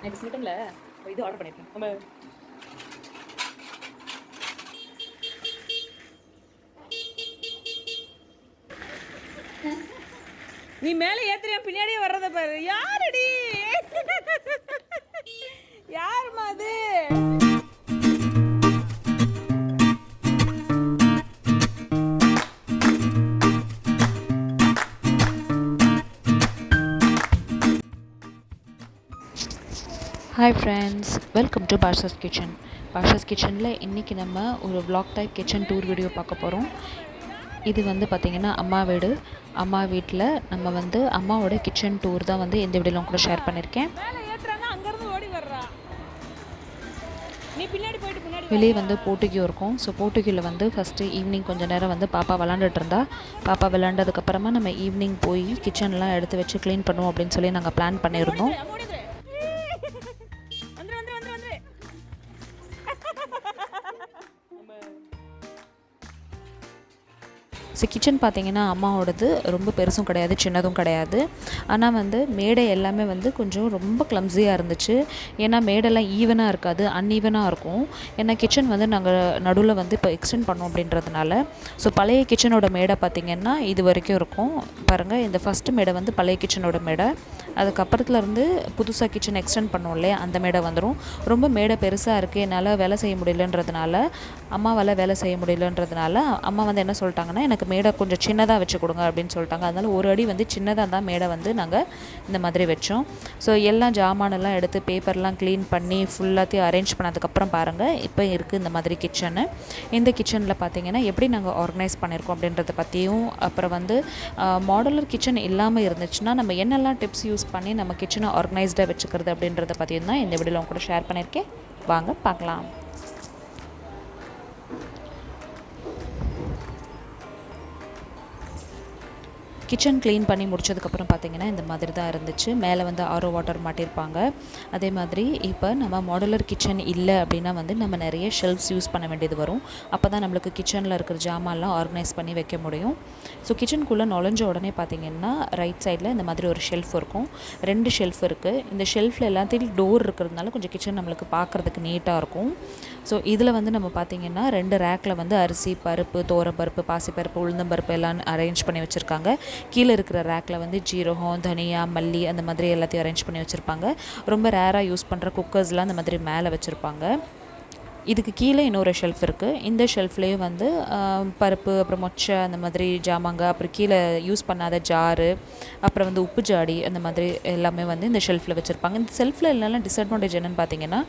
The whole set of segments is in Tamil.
எனக்கு சிம்டம்ல இது ஆர்டர் பண்ணியிருக்கேன். நம்ம நீ மேலே ஏத்துறியா பின்னாடியே வர்றத பாரு. யாரடி யாருமா அது? Hi friends, welcome to Basha's kitchen. Basha's கிச்சனில் இன்றைக்கி நம்ம ஒரு vlog type kitchen tour video பார்க்க போகிறோம். இது வந்து பார்த்திங்கன்னா அம்மா வீடு. அம்மா வீட்டில் நம்ம வந்து அம்மாவோட கிச்சன் டூர் தான் வந்து இந்த வீடியோவில் கூட ஷேர் பண்ணியிருக்கேன். வெளியே வந்து போர்ட்டிகோ இருக்கும். ஸோ போர்ட்டிகோவில் வந்து ஃபஸ்ட்டு ஈவினிங் கொஞ்சம் நேரம் வந்து பாப்பா விளாண்டுட்டு இருந்தா. பாப்பா விளாண்டதுக்கப்புறமா நம்ம ஈவினிங் போய் கிச்சன்லாம் எடுத்து வச்சு க்ளீன் பண்ணுவோம் அப்படின்னு சொல்லி நாங்கள் பிளான் பண்ணியிருந்தோம். ஸோ கிச்சன் பார்த்திங்கன்னா அம்மாவோடது ரொம்ப பெருசும் கிடையாது, சின்னதும் கிடையாது. ஆனால் வந்து மேடை எல்லாமே வந்து கொஞ்சம் ரொம்ப கிளம்ஸியாக இருந்துச்சு. ஏன்னா மேடெல்லாம் ஈவனாக இருக்காது, அன்ஈவனாக இருக்கும். ஏன்னா கிச்சன் வந்து நாங்கள் நடுவில் வந்து இப்போ எக்ஸ்டெண்ட் பண்ணோம் அப்படின்றதுனால. ஸோ பழைய கிச்சனோட மேடை பார்த்திங்கன்னா இது வரைக்கும் இருக்கும். பாருங்கள், இந்த ஃபஸ்ட்டு மேடை வந்து பழைய கிச்சனோட மேடை. அதுக்கப்புறத்துல இருந்து புதுசாக கிச்சன் எக்ஸ்டெண்ட் பண்ணோம் இல்லையா, அந்த மேடை வந்துடும். ரொம்ப மேடை பெருசாக இருக்குது, என்னால் வேலை செய்ய முடியலன்றதுனால, அம்மாவால் வேலை செய்ய முடியலன்றதுனால அம்மா வந்து என்ன சொல்லிட்டாங்கன்னா, எனக்கு மேடை கொஞ்சம் சின்னதாக வச்சு கொடுங்க அப்படின்னு சொல்லிட்டாங்க. அதனால் ஒரு அடி வந்து சின்னதாக தான் மேடை வந்து நாங்கள் இந்த மாதிரி வச்சோம். ஸோ எல்லாம் ஜாமானெல்லாம் எடுத்து பேப்பர்லாம் க்ளீன் பண்ணி ஃபுல்லாத்தையும் அரேஞ்ச் பண்ணதுக்கப்புறம் பாருங்கள் இப்போ இருக்குது இந்த மாதிரி கிச்சனு. இந்த கிச்சனில் பார்த்திங்கன்னா எப்படி நாங்கள் ஆர்கனைஸ் பண்ணியிருக்கோம் அப்படின்றத பற்றியும், அப்புறம் வந்து மாடுலர் கிச்சன் இல்லாமல் இருந்துச்சுன்னா நம்ம என்னெல்லாம் டிப்ஸ் யூஸ் பண்ணி நம்ம கிச்சனை ஆர்கனைஸ்டாக வச்சுக்கிறது அப்படின்றத பற்றியும் தான் இந்த வீடியோவில் கூட ஷேர் பண்ணியிருக்கேன். வாங்க பார்க்கலாம். கிச்சன் க்ளீன் பண்ணி முடிச்சதுக்கப்புறம் பார்த்திங்கன்னா இந்த மாதிரி தான் இருந்துச்சு. மேலே வந்து ஆரோ வாட்டர் மாட்டியிருப்பாங்க. அதே மாதிரி இப்போ நம்ம மாடுலர் கிச்சன் இல்லை அப்படின்னா வந்து நம்ம நிறைய ஷெல்ஃப்ஸ் யூஸ் பண்ண வேண்டியது வரும். அப்போ தான் நம்மளுக்கு கிச்சனில் இருக்கிற ஜாமான்லாம் ஆர்கனைஸ் பண்ணி வைக்க முடியும். ஸோ கிச்சனுக்குள்ளே நுழைஞ்ச உடனே பார்த்திங்கன்னா ரைட் சைடில் இந்த மாதிரி ஒரு ஷெல்ஃப் இருக்கும். 2 ஷெல்ஃப் இருக்குது. இந்த ஷெல்ஃபில் எல்லாத்தையும் டோர் இருக்கிறதுனால கொஞ்சம் கிச்சன் நம்மளுக்கு பார்க்குறதுக்கு நீட்டாக இருக்கும். ஸோ இதில் வந்து நம்ம பார்த்திங்கன்னா 2 ரேக்கில் வந்து அரிசி, பருப்பு, தோரப்பருப்பு, பாசிப்பருப்பு, உளுந்தம்பருப்பு எல்லாம் அரேஞ்ச் பண்ணி வச்சுருக்காங்க. கீழே இருக்கிற ரேக்கில் வந்து ஜீரகம், தனியா, மல்லி அந்த மாதிரி எல்லாத்தையும் அரேஞ்ச் பண்ணி வச்சுருப்பாங்க. ரொம்ப ரேராக யூஸ் பண்ணுற குக்கர்ஸ்லாம் அந்த மாதிரி மேலே வச்சுருப்பாங்க. இதுக்கு கீழே இன்னொரு ஷெல்ஃப் இருக்குது. இந்த ஷெல்ஃப்லேயும் வந்து பருப்பு, அப்புறம் மொச்சை அந்த மாதிரி ஜாமாங்க, அப்புறம் கீழே யூஸ் பண்ணாத ஜாரு, அப்புறம் வந்து உப்பு ஜாடி அந்த மாதிரி எல்லாமே வந்து இந்த ஷெல்ஃபில் வச்சுருப்பாங்க. இந்த ஷெல்ஃபில் எல்லாம் டிஸ்அட்வான்டேஜ் என்னென்னு பார்த்தீங்கன்னா,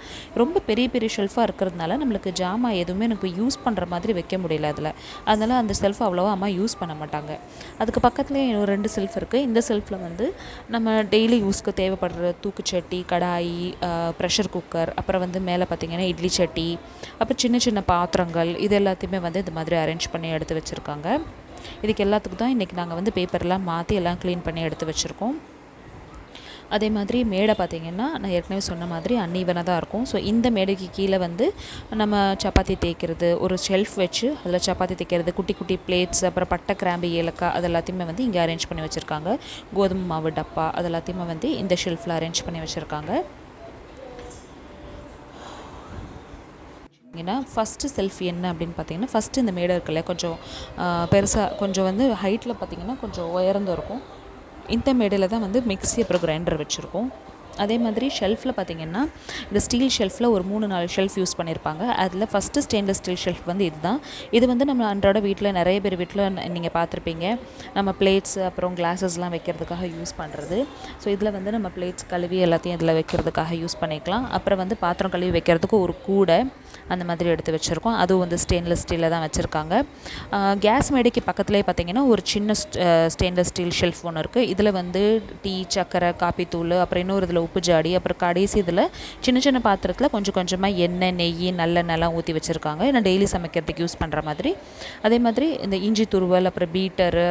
ரொம்ப பெரிய பெரிய ஷெல்ஃபாக இருக்கிறதுனால நம்மளுக்கு ஜாமான் எதுவுமே எனக்கு யூஸ் பண்ணுற மாதிரி வைக்க முடியல அதில். அதனால் அந்த ஷெல்ஃப் அவ்வளோவா அம்மா யூஸ் பண்ண மாட்டாங்க. அதுக்கு பக்கத்துலேயே இன்னொரு 2 ஷெல்ஃப் இருக்குது. இந்த ஷெல்ஃபில் வந்து நம்ம டெய்லி யூஸ்க்கு தேவைப்படுற தூக்குச்சட்டி, கடாய், ப்ரெஷர் குக்கர், அப்புறம் வந்து மேலே பார்த்திங்கன்னா இட்லி சட்டி, அப்புறம் சின்ன சின்ன பாத்திரங்கள், இது எல்லாத்தையுமே வந்து இந்த மாதிரி அரேஞ்ச் பண்ணி எடுத்து வச்சுருக்காங்க. இதுக்கு எல்லாத்துக்கும் தான் இன்றைக்கி நாங்கள் வந்து பேப்பர்லாம் மாற்றி எல்லாம் க்ளீன் பண்ணி எடுத்து வச்சுருக்கோம். அதே மாதிரி மேடை பார்த்திங்கன்னா நான் ஏற்கனவே சொன்ன மாதிரி அன்ஈவனாக தான் இருக்கும். ஸோ இந்த மேடைக்கு கீழே வந்து நம்ம சப்பாத்தி தேய்க்கிறது, ஒரு ஷெல்ஃப் வச்சு அதில் சப்பாத்தி தேய்க்கிறது, குட்டி குட்டி பிளேட்ஸ், அப்புறம் பட்டை, கிராம்பு, ஏலக்காய் அது எல்லாத்தையுமே வந்து இங்கே அரேஞ்ச் பண்ணி வச்சுருக்காங்க. கோதுமை மாவு டப்பா அது எல்லாத்தையுமே வந்து இந்த ஷெல்ஃபில் அரேஞ்ச் பண்ணி வச்சுருக்காங்க. ஏன்னா ஃபஸ்ட்டு செல்ஃப் என்ன அப்படின்னு பார்த்தீங்கன்னா, ஃபஸ்ட்டு இந்த மேடை இருக்குல்ல கொஞ்சம் பெருசாக, கொஞ்சம் வந்து ஹைட்டில் பார்த்திங்கன்னா கொஞ்சம் உயர்ந்து இருக்கும். இந்த மேடையில் தான் வந்து மிக்ஸி அப்புறம் கிரைண்டர் வச்சுருக்கோம். அதே மாதிரி ஷெல்ஃபில் பார்த்திங்கன்னா இந்த ஸ்டீல் ஷெல்ஃபில் ஒரு 3-4 ஷெல்ஃப் யூஸ் பண்ணியிருப்பாங்க. அதில் ஃபஸ்ட்டு ஸ்டெயின்லெஸ் ஸ்டீல் ஷெல்ஃப் வந்து இதுதான். இது வந்து நம்ம அன்றாட வீட்டில் நிறைய பேர் வீட்டில் நீங்கள் பார்த்துருப்பீங்க. நம்ம பிளேட்ஸ் அப்புறம் கிளாஸஸ்லாம் வைக்கிறதுக்காக யூஸ் பண்ணுறது. ஸோ இதில் வந்து நம்ம பிளேட்ஸ் கழுவி எல்லாத்தையும் இதில் வைக்கிறதுக்காக யூஸ் பண்ணிக்கலாம். அப்புறம் வந்து பாத்திரம் கழுவி வைக்கிறதுக்கு ஒரு கூடை அந்த மாதிரி எடுத்து வச்சுருக்கோம். அதுவும் வந்து ஸ்டெயின்லெஸ் ஸ்டீலில் தான் வச்சுருக்காங்க. கேஸ் மேடைக்கு பக்கத்துலேயே பார்த்திங்கன்னா ஒரு சின்ன ஸ்டெயின்லெஸ் ஸ்டீல் ஷெல்ஃப் ஒன்று இருக்குது. இதில் வந்து டீ, சக்கரை, காப்பி தூள், அப்புறம் இன்னொரு இதில் உப்பு ஜாடி, அப்புறம் கடைசி இதில் சின்ன சின்ன பாத்திரத்தில் கொஞ்சம் கொஞ்சமாக எண்ணெய், நெய், நல்லெண்ணெய்லாம் ஊற்றி வச்சுருக்காங்க. ஏன்னா டெய்லி சமைக்கிறதுக்கு யூஸ் பண்ணுற மாதிரி. அதே மாதிரி இந்த இஞ்சி துருவல், அப்புறம் பீட்டரு,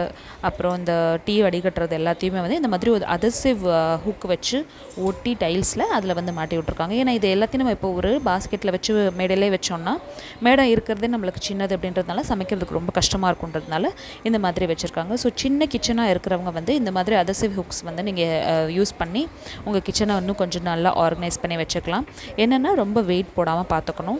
அப்புறம் இந்த டீ வடிகட்டுறது எல்லாத்தையுமே வந்து இந்த மாதிரி ஒரு அதசிவ் ஹுக் வச்சு ஒட்டி டைல்ஸில் அதில் வந்து மாட்டி விட்ருக்காங்க. ஏன்னா இது எல்லாத்தையும் நம்ம இப்போ ஒரு பாஸ்கெட்டில் வச்சு மேடையிலே வச்சோம்னா மேடை இருக்கிறதே நம்மளுக்கு சின்னது அப்படின்றதுனால சமைக்கிறதுக்கு ரொம்ப கஷ்டமாக இருக்குன்றதுனால இந்த மாதிரி வச்சுருக்காங்க. ஸோ சின்ன கிச்சனாக இருக்கிறவங்க வந்து இந்த மாதிரி அதசிவ் ஹுக்ஸ் வந்து நீங்கள் யூஸ் பண்ணி உங்கள் கிச்சன் கிச்சனை இன்னும் கொஞ்சம் நல்லா ஆர்கனைஸ் பண்ணி வச்சுக்கலாம். என்னென்னா ரொம்ப வெயிட் போடாமல் பார்த்துக்கணும்.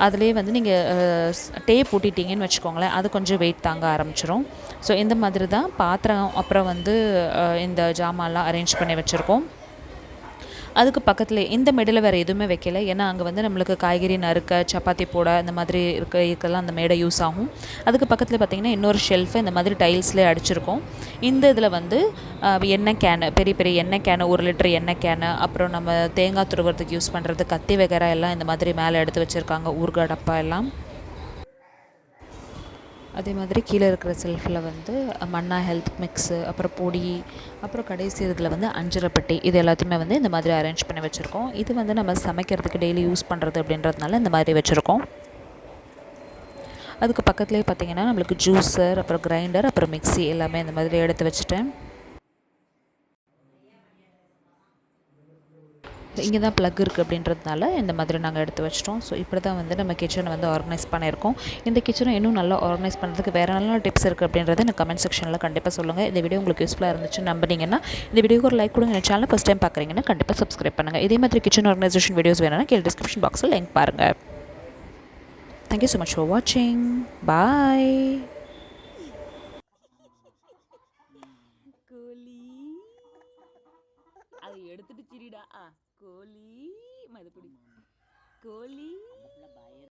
அதுலேயே வந்து நீங்கள் டேப் ஊட்டிட்டிங்கன்னு வச்சுக்கோங்களேன், அது கொஞ்சம் வெயிட் தாங்க ஆரம்பிச்சிரும். ஸோ இந்த மாதிரி தான் பாத்திரம் அப்புறம் வந்து இந்த ஜாமான்லாம் அரேஞ்ச் பண்ணி வச்சுருக்கோம். அதுக்கு பக்கத்தில் இந்த மெடையில் வேறு எதுவுமே வைக்கல. ஏன்னா அங்கே வந்து நம்மளுக்கு காய்கறி நறுக்க, சப்பாத்தி போட இந்த மாதிரி இதுக்கெல்லாம் அந்த மேடை யூஸ் ஆகும். அதுக்கு பக்கத்தில் பார்த்திங்கன்னா இன்னொரு ஷெல்ஃபு இந்த மாதிரி டைல்ஸ்லேயே அடிச்சிருக்கோம். இந்த இதில் வந்து எண்ணெய் கேனு, பெரிய பெரிய எண்ணெய் கேனு, 1 லிட்டர் எண்ணெய் கேனு, அப்புறம் நம்ம தேங்காய் துருவுறதுக்கு யூஸ் பண்ணுறது கத்தி வகைரா எல்லாம் இந்த மாதிரி மேலே எடுத்து வச்சுருக்காங்க. ஊறுகாய் டப்பா எல்லாம். அதே மாதிரி கீழே இருக்கிற செல்ஃபில் வந்து மன்னா ஹெல்த் மிக்ஸு, அப்புறம் பொடி, அப்புறம் கடைசி இதில் வந்து அஞ்சரைப்பெட்டி, இது எல்லாத்தையுமே வந்து இந்த மாதிரி அரேஞ்ச் பண்ணி வச்சுருக்கோம். இது வந்து நம்ம சமைக்கிறதுக்கு டெய்லி யூஸ் பண்ணுறது அப்படின்றதுனால இந்த மாதிரி வச்சுருக்கோம். அதுக்கு பக்கத்துலேயே பார்த்திங்கன்னா நம்மளுக்கு ஜூஸர், அப்புறம் கிரைண்டர், அப்புறம் மிக்ஸி எல்லாமே இந்த மாதிரி எடுத்து வச்சுட்டேன். இங்கே தான் ப்ளக் இருக்குது அப்படின்றதுனால இந்த மாதிரி நாங்கள் எடுத்து வச்சிட்டோம். ஸோ இப்படி தான் வந்து நம்ம கிச்சனை வந்து ஆர்கனைஸ் பண்ணியிருக்கோம். இந்த கிச்சனை இன்னும் நல்லா ஆர்கனைஸ் பண்ணுறதுக்கு வேறு நல்ல டிப்ஸ் இருக்குது அப்படின்றத எனக்கு கமெண்ட் செக்ஷனில் கண்டிப்பாக சொல்லுங்கள். இந்த வீடியோ உங்களுக்கு யூஸ்ஃபுல்லாக இருந்துச்சு நம்பினீங்கன்னா இந்த வீடியோக்கு ஒரு லைக் கொடுங்க. என் சேனலை ஃபஸ்ட் டைம் பார்க்குறீங்கன்னா கண்டிப்பாக சப்ஸ்கிரைப் பண்ணுங்கள். இதே மாதிரி கிச்சன் ஆர்கனைசேஷன் வீடியோஸ் வேணும்னா கீழே டிஸ்கிரிப்ஷன் பாக்ஸில் லிங்க் பாருங்கள். தேங்க்யூ ஸோ மச் ஃபார் வாட்சிங். பாய். அதை எடுத்துட்டு சிரிடா. கோழி மதுக்குடி கோழி.